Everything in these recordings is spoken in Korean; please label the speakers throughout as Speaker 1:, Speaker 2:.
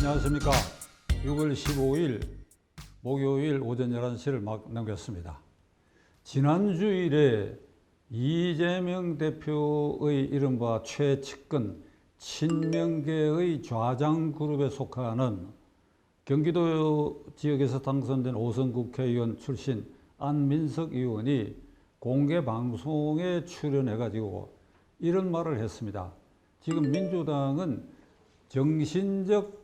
Speaker 1: 안녕하십니까. 6월 15일 목요일 오전 11시를 막 넘겼습니다. 지난 주일에 이재명 대표의 이른바 최측근 친명계의 좌장 그룹에 속하는 경기도 지역에서 당선된 5선 국회의원 출신 안민석 의원이 공개 방송에 출연해가지고 이런 말을 했습니다. 지금 민주당은 정신적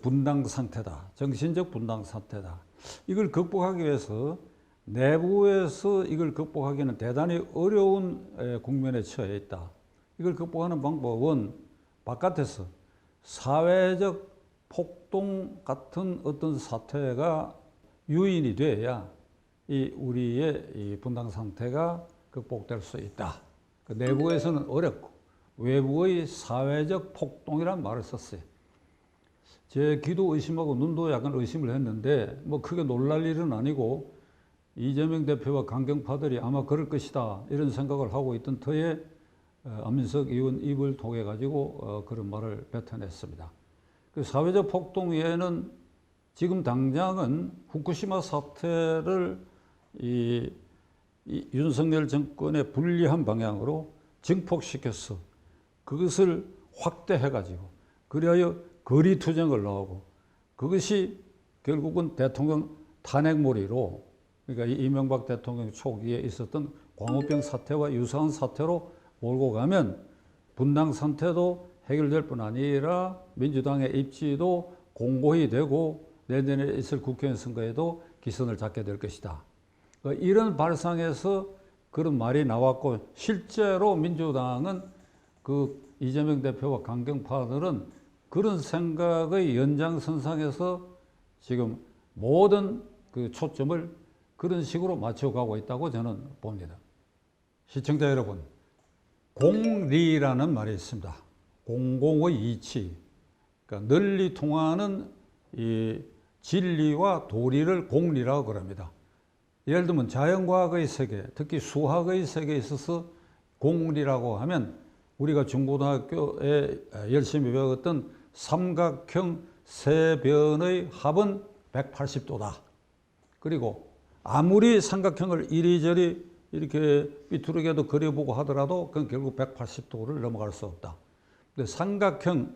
Speaker 1: 분당 상태다. 정신적 분당 상태다. 이걸 극복하기 위해서 내부에서 이걸 극복하기는 대단히 어려운 국면에 처해 있다. 이걸 극복하는 방법은 바깥에서 사회적 폭동 같은 어떤 사태가 유인이 돼야 우리의 이 분당 상태가 극복될 수 있다. 내부에서는 어렵고 외부의 사회적 폭동이란 말을 썼어요. 제 귀도 의심하고 눈도 약간 의심을 했는데 뭐 크게 놀랄 일은 아니고 이재명 대표와 강경파들이 아마 그럴 것이다 이런 생각을 하고 있던 터에 안민석 의원 입을 통해 가지고 그런 말을 뱉어냈습니다. 그 사회적 폭동 외에는 지금 당장은 후쿠시마 사태를 이 윤석열 정권의 불리한 방향으로 증폭시켜서 그것을 확대해 가지고 그리하여 거리 투쟁을 나오고 그것이 결국은 대통령 탄핵몰이로 그러니까 이명박 대통령 초기에 있었던 광우병 사태와 유사한 사태로 몰고 가면 분당 상태도 해결될 뿐 아니라 민주당의 입지도 공고히 되고 내년에 있을 국회의원 선거에도 기선을 잡게 될 것이다. 이런 발상에서 그런 말이 나왔고 실제로 민주당은 그 이재명 대표와 강경파들은 그런 생각의 연장선상에서 지금 모든 그 초점을 그런 식으로 맞춰가고 있다고 저는 봅니다. 시청자 여러분, 공리라는 말이 있습니다. 공공의 이치, 그러니까 널리 통하는 이 진리와 도리를 공리라고 그럽니다. 예를 들면 자연과학의 세계, 특히 수학의 세계에 있어서 공리라고 하면 우리가 중고등학교에 열심히 배웠던 삼각형 세 변의 합은 180도다. 그리고 아무리 삼각형을 이리저리 이렇게 삐뚤게도 그려보고 하더라도 그건 결국 180도를 넘어갈 수 없다. 근데 삼각형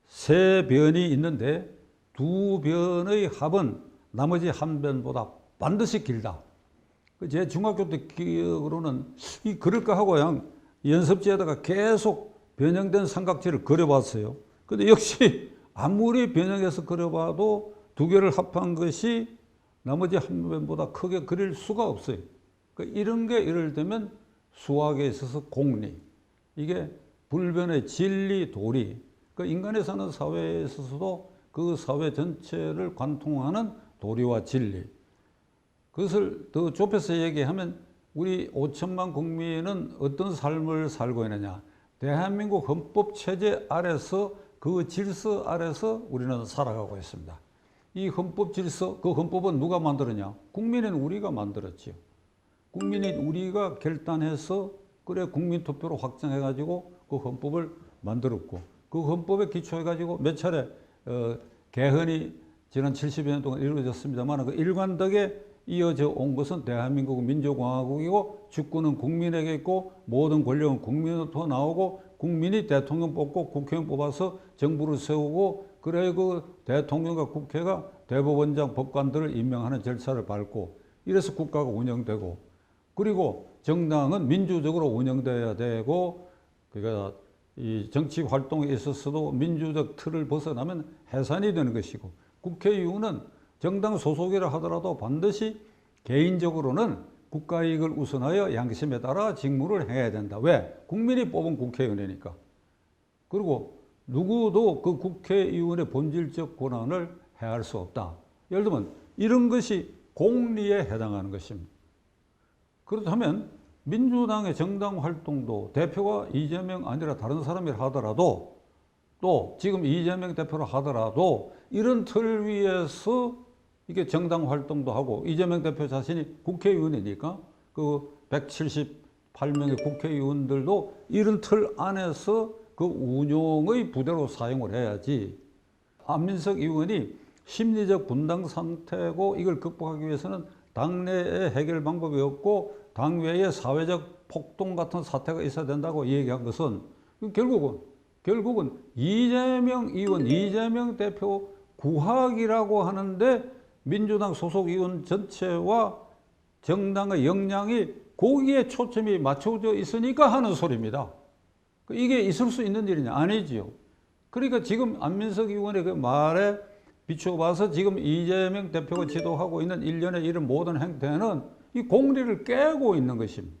Speaker 1: 세 변이 있는데 두 변의 합은 나머지 한 변보다 반드시 길다. 제 중학교 때 기억으로는 그럴까 하고 그냥 연습지에다가 계속 변형된 삼각지를 그려봤어요. 근데 역시 아무리 변형해서 그려봐도 두 개를 합한 것이 나머지 한 변보다 크게 그릴 수가 없어요. 이런 게 예를 들면 수학에 있어서 공리, 이게 불변의 진리, 도리, 인간이 사는 사회에 있어서도 그 사회 전체를 관통하는 도리와 진리. 그것을 더 좁혀서 얘기하면 우리 5천만 국민은 어떤 삶을 살고 있느냐. 대한민국 헌법 체제 아래서 그 질서 아래서 우리는 살아가고 있습니다. 이 헌법 질서, 그 헌법은 누가 만들었냐? 국민인 우리가 만들었지요. 국민인 우리가 결단해서 그래 국민투표로 확정해가지고 그 헌법을 만들었고 그 헌법에 기초해가지고 몇 차례 개헌이 지난 70여 년 동안 이루어졌습니다만 그 일관되게 이어져 온 것은 대한민국은 민주공화국이고 주권은 국민에게 있고 모든 권력은 국민으로부터 나오고 국민이 대통령 뽑고 국회의원 뽑아서 정부를 세우고 그래 그 대통령과 국회가 대법원장 법관들을 임명하는 절차를 밟고 이래서 국가가 운영되고 그리고 정당은 민주적으로 운영돼야 되고 그러니까 이 정치 활동에 있어서도 민주적 틀을 벗어나면 해산이 되는 것이고 국회의원은 정당 소속이라 하더라도 반드시 개인적으로는 국가 이익을 우선하여 양심에 따라 직무를 해야 된다. 왜? 국민이 뽑은 국회의원이니까. 그리고 누구도 그 국회의원의 본질적 권한을 해할 수 없다. 예를 들면 이런 것이 공리에 해당하는 것입니다. 그렇다면 민주당의 정당 활동도 대표가 이재명 아니라 다른 사람이라 하더라도 또 지금 이재명 대표라 하더라도 이런 틀 위에서 이게 정당 활동도 하고 이재명 대표 자신이 국회의원이니까 그 178명의 국회의원들도 이런 틀 안에서 그 운용의 부대로 사용을 해야지 안민석 의원이 심리적 분당 상태고 이걸 극복하기 위해서는 당내의 해결 방법이 없고 당외의 사회적 폭동 같은 사태가 있어야 된다고 얘기한 것은 결국은 이재명 의원, 이재명 대표 구하기라고 하는데 민주당 소속 의원 전체와 정당의 역량이 거기에 초점이 맞춰져 있으니까 하는 소리입니다. 이게 있을 수 있는 일이냐? 아니지요. 그러니까 지금 안민석 의원의 그 말에 비춰봐서 지금 이재명 대표가 지도하고 있는 일련의 이런 모든 행태는 이 공리를 깨고 있는 것입니다.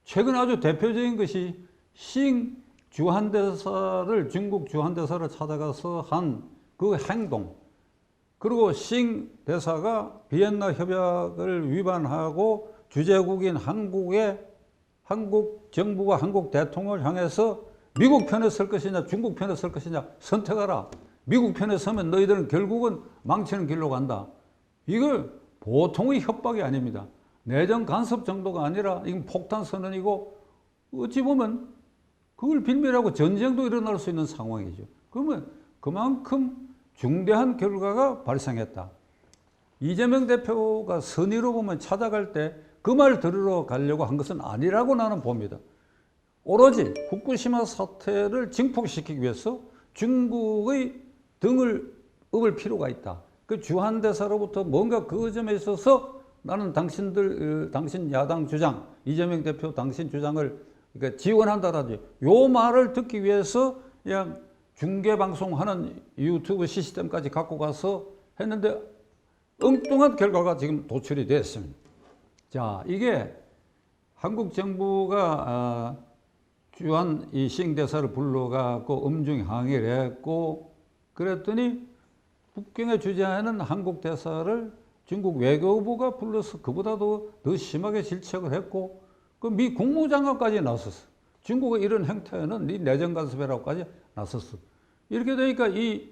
Speaker 1: 최근 아주 대표적인 것이 싱 주한대사를, 중국 주한대사를 찾아가서 한 그 행동, 그리고 싱 대사가 비엔나 협약을 위반하고 주재국인 한국 정부가 한국 대통령을 향해서 미국 편에 설 것이냐 중국 편에 설 것이냐 선택하라. 미국 편에 서면 너희들은 결국은 망치는 길로 간다. 이걸 보통의 협박이 아닙니다. 내정 간섭 정도가 아니라 이건 폭탄 선언이고 어찌 보면 그걸 빌미라고 전쟁도 일어날 수 있는 상황이죠. 그러면 그만큼 중대한 결과가 발생했다. 이재명 대표가 선의로 보면 찾아갈 때 그 말 들으러 가려고 한 것은 아니라고 나는 봅니다. 오로지 후쿠시마 사태를 증폭시키기 위해서 중국의 등을 업을 필요가 있다. 그 주한대사로부터 뭔가 그 점에 있어서 나는 당신 야당 주장, 이재명 대표 당신 주장을 지원한다라든지 요 말을 듣기 위해서 그냥 중계방송하는 유튜브 시스템까지 갖고 가서 했는데 엉뚱한 결과가 지금 도출이 됐습니다. 자, 이게 한국 정부가 주한 이 싱 대사를 불러갖고 엄중히 항의를 했고 그랬더니 북경에 주재하는 한국 대사를 중국 외교부가 불러서 그보다도 더 심하게 질책을 했고 그 미 국무장관까지 나섰어. 중국의 이런 행태는 네 내정 간섭이라고까지 나섰어. 이렇게 되니까 이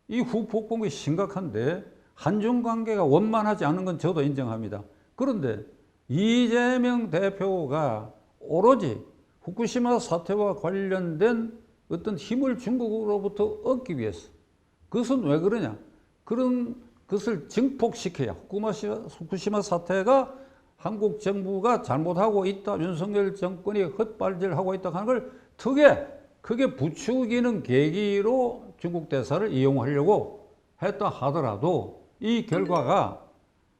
Speaker 1: 후폭풍이 심각한데 한중 관계가 원만하지 않은 건 저도 인정합니다. 그런데 이재명 대표가 오로지 후쿠시마 사태와 관련된 어떤 힘을 중국으로부터 얻기 위해서 그것은 왜 그러냐? 그런 것을 증폭시켜야 후쿠시마 사태가 한국 정부가 잘못하고 있다, 윤석열 정권이 헛발질하고 있다 하는 걸 크게 부추기는 계기로 중국 대사를 이용하려고 했다 하더라도 이 결과가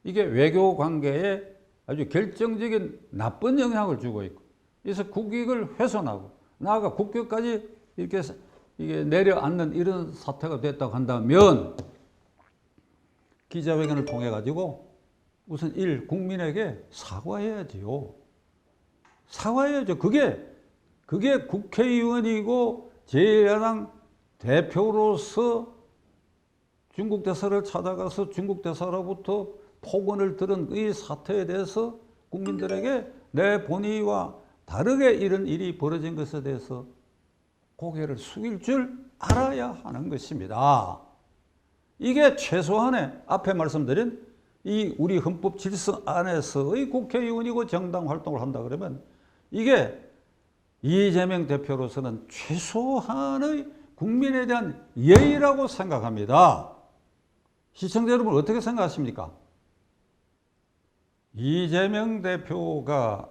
Speaker 1: 이게 외교 관계에 아주 결정적인 나쁜 영향을 주고 있고 그래서 국익을 훼손하고 나아가 국격까지 이렇게 내려앉는 이런 사태가 됐다고 한다면 기자회견을 통해 가지고 우선 국민에게 사과해야지요. 사과해야죠. 그게 국회의원이고 제1야당 대표로서 중국 대사를 찾아가서 중국 대사로부터 폭언을 들은 이 사태에 대해서 국민들에게 내 본의와 다르게 이런 일이 벌어진 것에 대해서 고개를 숙일 줄 알아야 하는 것입니다. 이게 최소한의 앞에 말씀드린 이 우리 헌법 질서 안에서의 국회의원이고 정당 활동을 한다 그러면 이게 이재명 대표로서는 최소한의 국민에 대한 예의라고 생각합니다. 시청자 여러분 어떻게 생각하십니까? 이재명 대표가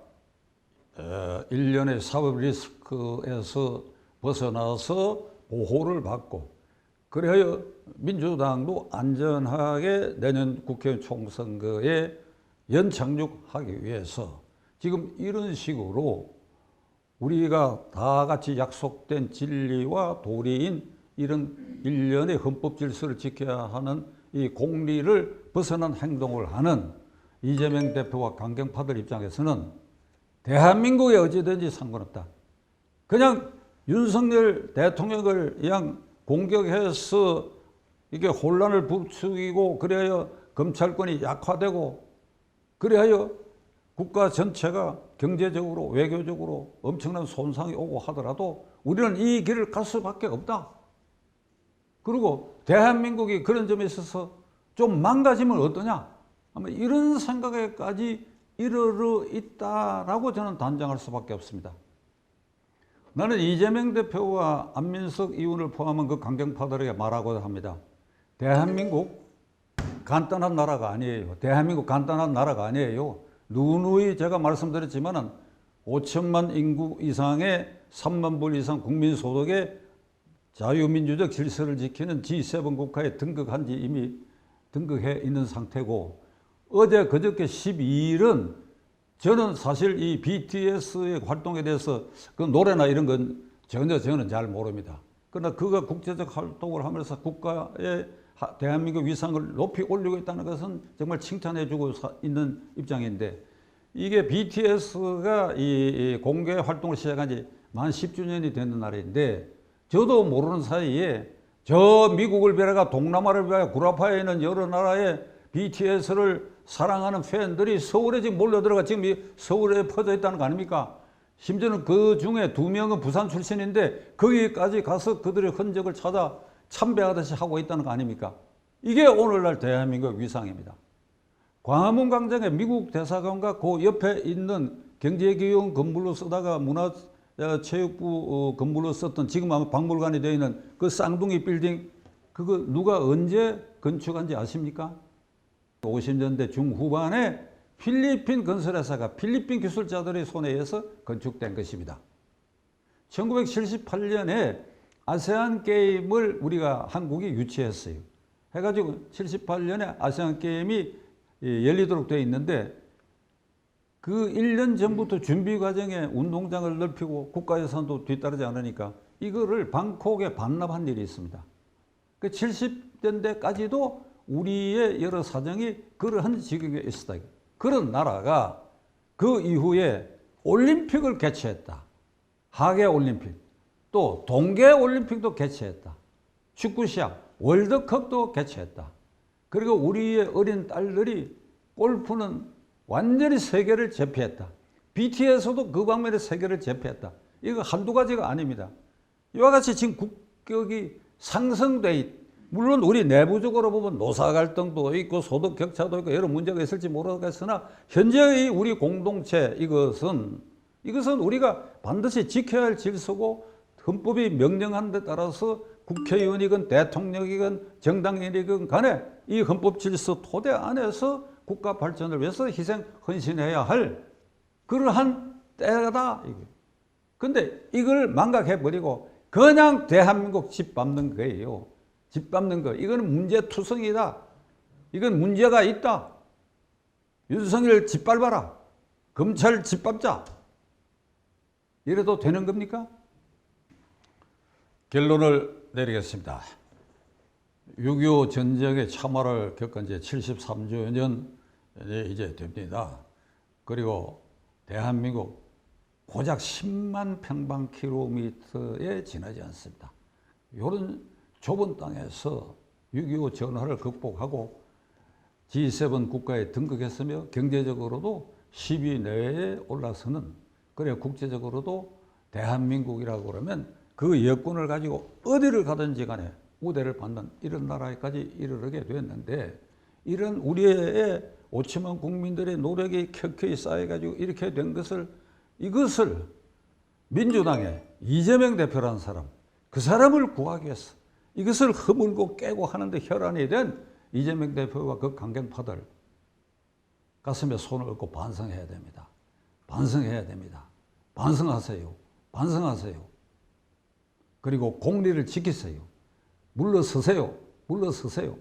Speaker 1: 일련의 사법 리스크에서 벗어나서 보호를 받고 그래야 민주당도 안전하게 내년 국회의원 총선거에 연착륙하기 위해서 지금 이런 식으로 우리가 다 같이 약속된 진리와 도리인 이런 일련의 헌법 질서를 지켜야 하는 이 공리를 벗어난 행동을 하는 이재명 대표와 강경파들 입장에서는 대한민국에 어찌든지 상관없다. 그냥 윤석열 대통령을 그냥 공격해서 이게 혼란을 부추기고 그래야 검찰권이 약화되고 그래야 국가 전체가 경제적으로 외교적으로 엄청난 손상이 오고 하더라도 우리는 이 길을 갈 수밖에 없다. 그리고 대한민국이 그런 점에 있어서 좀 망가지면 어떠냐? 아마 이런 생각에까지 이르러 있다라고 저는 단정할 수밖에 없습니다. 나는 이재명 대표와 안민석 의원을 포함한 그 강경파들에게 말하고자 합니다. 대한민국 간단한 나라가 아니에요. 대한민국 간단한 나라가 아니에요. 누누이 제가 말씀드렸지만은 5천만 인구 이상의 3만 불 이상 국민소득의 자유민주적 질서를 지키는 G7 국가에 등극한 지 이미 등극해 있는 상태고, 어제 그저께 12일은 저는 사실 이 BTS의 활동에 대해서 그 노래나 이런 건 전혀 저는 잘 모릅니다. 그러나 그가 국제적 활동을 하면서 국가의 대한민국 위상을 높이 올리고 있다는 것은 정말 칭찬해주고 있는 입장인데, 이게 BTS가 이 공개 활동을 시작한 지 만 10주년이 되는 날인데, 저도 모르는 사이에 저 미국을 비롯해 동남아를 비롯해 구라파에 있는 여러 나라의 BTS를 사랑하는 팬들이 서울에 지금 몰려들어가 지금 이 서울에 퍼져 있다는 거 아닙니까? 심지어는 그 중에 2명은 부산 출신인데 거기까지 가서 그들의 흔적을 찾아 참배하듯이 하고 있다는 거 아닙니까? 이게 오늘날 대한민국 위상입니다. 광화문 광장에 미국 대사관과 그 옆에 있는 경제기용 건물로 쓰다가 문화체육부 건물로 썼던, 지금 아마 박물관이 되어 있는 그 쌍둥이 빌딩, 그거 누가 언제 건축한지 아십니까? 50년대 중후반에 필리핀 건설회사가 필리핀 기술자들의 손에 의해서 건축된 것입니다. 1978년에 아세안 게임을 우리가 한국이 유치했어요. 해가지고 78년에 아세안 게임이 열리도록 되어 있는데, 그 1년 전부터 준비 과정에 운동장을 넓히고 국가 예산도 뒤따르지 않으니까 이거를 방콕에 반납한 일이 있습니다. 그 70년대까지도 우리의 여러 사정이 그러한 지경에 있었다. 그런 나라가 그 이후에 올림픽을 개최했다. 하계 올림픽, 또 동계 올림픽도 개최했다. 축구 시합, 월드컵도 개최했다. 그리고 우리의 어린 딸들이 골프는 완전히 세계를 제패했다. BTS도 그 방면에 세계를 제패했다. 이거 한두 가지가 아닙니다. 이와 같이 지금 국격이 상승돼 있다. 물론 우리 내부적으로 보면 노사 갈등도 있고 소득 격차도 있고 여러 문제가 있을지 모르겠으나, 현재의 우리 공동체 이것은 우리가 반드시 지켜야 할 질서고, 헌법이 명령하는 데 따라서 국회의원이건 대통령이건 정당인이건 간에 이 헌법 질서 토대 안에서 국가 발전을 위해서 희생 헌신해야 할 그러한 때다. 근데 이걸 망각해버리고 그냥 대한민국 짓밟는 거예요. 짓밟는 거. 이거는 문제투성이다. 이건 문제가 있다. 윤석열 짓밟아라. 검찰 짓밟자. 이래도 되는 겁니까? 결론을 내리겠습니다. 6.25 전쟁의 참화를 겪은 지 73주년 이제 됩니다. 그리고 대한민국 고작 10만 평방킬로미터에 지나지 않습니다. 이런 좁은 땅에서 6.25 전화를 극복하고 G7 국가에 등극했으며 경제적으로도 10위 내외에 올라서는, 그래 국제적으로도 대한민국이라고 그러면 그 여건을 가지고 어디를 가든지 간에 우대를 받는 이런 나라에까지 이르게 됐는데, 이런 우리의 5천만 국민들의 노력이 켜켜이 쌓여가지고 이렇게 된 것을, 이것을 민주당의 이재명 대표라는 사람, 그 사람을 구하기 위해서 이것을 허물고 깨고 하는데 혈안이 된 이재명 대표와 그 강경파들, 가슴에 손을 얹고 반성해야 됩니다. 반성해야 됩니다. 반성하세요. 반성하세요. 그리고 공리를 지키세요. 물러서세요. 물러서세요.